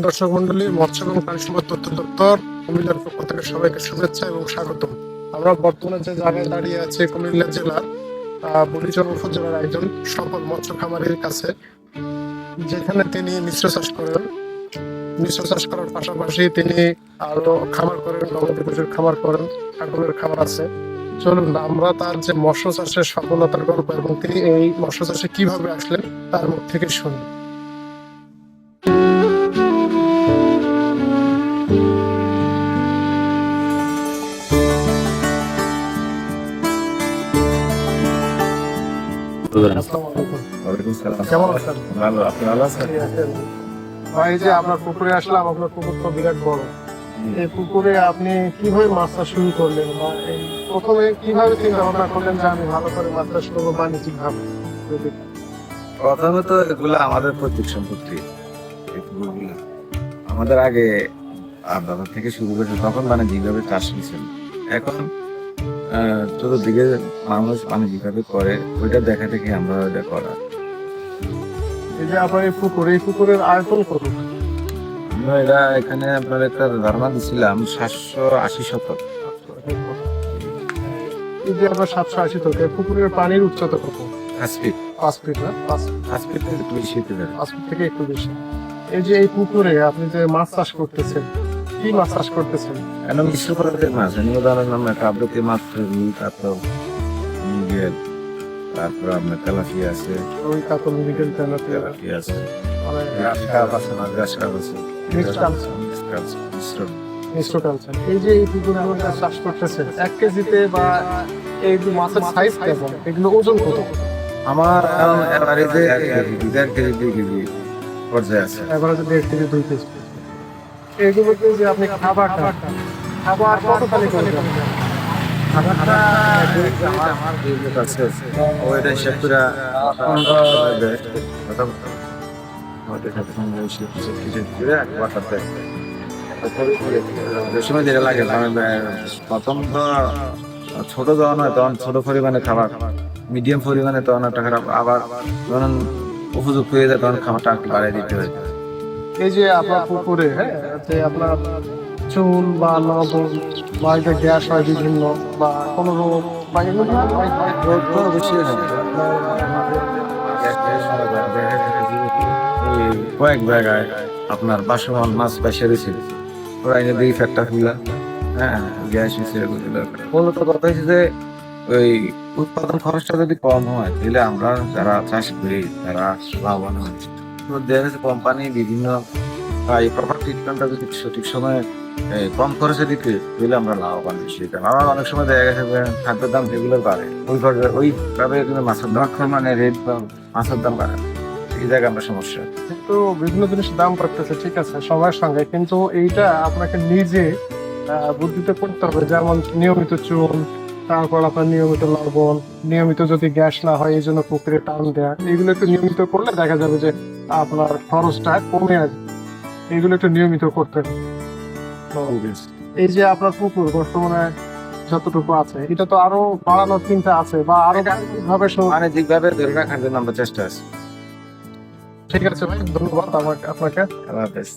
দর্শক মন্ডলী, মৎস্য এবং প্রাণী সম্পদ তথ্য দপ্তর কুমিল্লার পক্ষ থেকে সবাইকে শুভেচ্ছা এবং স্বাগতম। আমরা বর্তমানে যে জায়গায় দাঁড়িয়ে আছি কুমিল্লা জেলার বুড়িচর উপজেলার একজন সফল মৎস্য খামারের কাছে, যেখানে তিনি মিশ্র চাষ করেন। মিশ্র চাষ করার পাশাপাশি তিনি আরো খামার করেন, গবাদি পশুর খামার করেন, ছাগলের খামার আছে। চলুন আমরা তার যে মৎস্য চাষের সফলতার গল্প এবং তিনি এই মৎস্য চাষে কিভাবে আসলেন তার মুখ থেকে শুনি। কেমন আছেন? ভালো, আপনি ভালো আছেন? ভাই, যে আপনার পুকুরে আসলাম, আপনার পুকুর তো বিরাট বড়। এই পুকুরে আপনি কিভাবে মাছ চাষ শুরু করলেন, বা এই প্রথমে কিভাবে চিন্তা ভাবনা করলেন যে আমি ভালো করে মাছ চাষ করবো বাণিজ্যিক ভাবে? প্রথমে তো এগুলো আমাদের পৈতৃক সম্পত্তি। এই পুকুরগুলো আমাদের আগে দাদা থেকে শুরু করেছে, তখন বাণিজ্যিকভাবে চাষ নিয়েছিল। এখন চতুর্দিকে মানুষ বাণিজ্যিকভাবে করে, ওইটা দেখা দেখে আমরা ওইটা করা। এই যে আপনার এই পুকুরের আয়তন কত? আমরা এটা এখানে আপনার একটা ধারণা দিছিলাম 780 শতক। এই যে আপনার 780 থেকে পুকুরের পানির উচ্চতা কত? 5 ফিট। 5 ফিট না? 5 ফিট থেকে একটু বেশি হতে পারে। 5 ফিট থেকে একটু বেশি। এই যে এই পুকুরে আপনি যে মাছ চাষ করতেছেন, কি মাছ চাষ করতেছেন? এখন মিশ্র প্রজাতির মাছ, উদাহরণ আমরা কাবরতি মাছ, তারপর মৃগেল, তারপর আপনার তেলাপিয়া আছে, ওই কাতল, মৃগেল, তেলাপিয়া তেলাপিয়া আছে, মানে গ্রাস কাপ আছে, গ্রাস কাপ আছে, মিক্সড কালচার। মিশ্র কালচার। এই যে এই পুকুরগুলো চাষ করতেছেন 1 কেজিতে, বা এই যে মাছের সাইজ কেমন, এগুলো ওজন কত? আমার এভারেজে 1.5 কেজি 2 কেজি পর্যায়ে আছে। এভারেজে 1.5 কেজি 2 কেজি। এগুলোতে যে আপনি খাবার কত খালি করবেন? খাবারটা আমার বিবেক আছে, ওইটা হিসাব করে 15 দেয়। আমাদের সাথে সঙ্গে কিছু করে ওয়াটার দেয়। যে সময় যেটা লাগে, প্রথম তো ছোট যখন হয় তখন ছোট পরিমাণে খাবার, মিডিয়াম পরিমাণে তখন একটা খারাপ, আবার যখন উপযুক্ত হয়ে যায় তখন খাবারটা একটু বাড়িয়ে দিতে হয়। এই যে আপনার পুকুরে যে আপনার চুন বা লবণ বা এটা গ্যাস হয় বিভিন্ন, বা কোনো রোগ বা এগুলো রোদ তো অবশ্যই হয়। এই কয়েক জায়গায় আপনার বাসমান মাছ পাশে রয়েছে, ওরা এনে দিকে ফ্যাটটা খুলা, হ্যাঁ, গ্যাস হিসেবে মূলত কথা হচ্ছে যে ওই উৎপাদন খরচটা যদি কম হয় তাহলে আমরা যারা চাষ করি তারা লাভবান হয়। তো দেখা যাচ্ছে কোম্পানি বিভিন্ন এই প্রপার ট্রিটমেন্টটা যদি সঠিক সময়ে কম খরচে দিতে তাহলে আমরা লাভবান বেশি। কারণ আমার অনেক সময় দেখা গেছে যে খাদ্যের দাম রেগুলার বাড়ে, ওইভাবে কিন্তু মাছের দাম মানে রেট বা মাছের দাম বাড়ে, এই জায়গায় আমরা সমস্যা। কিন্তু বিভিন্ন জিনিসের দাম বাড়তেছে, ঠিক আছে, সময়ের সঙ্গে, কিন্তু এইটা আপনাকে নিজে বুদ্ধিতে করতে হবে। যেমন নিয়মিত চুন, তারপর আপনার নিয়মিত লবণ, নিয়মিত যদি গ্যাস না হয় এই জন্য পুকুরে টান দেয়া, এগুলো একটু নিয়মিত করলে দেখা যাবে যে আপনার খরচটা কমে আসবে। এগুলো একটু নিয়মিত করতে হবে। এই যে আপনার পুকুর বর্তমানে যতটুকু আছে, এটা তো আরো বাড়ানোর চিন্তা আছে, বা আরো ভাবে বাণিজ্যিক ভাবে ধরে রাখার জন্য আমরা চেষ্টা আছি। ঠিক আছে ভাই, ধন্যবাদ আপনাকে। আল্লাহ হাফেজ।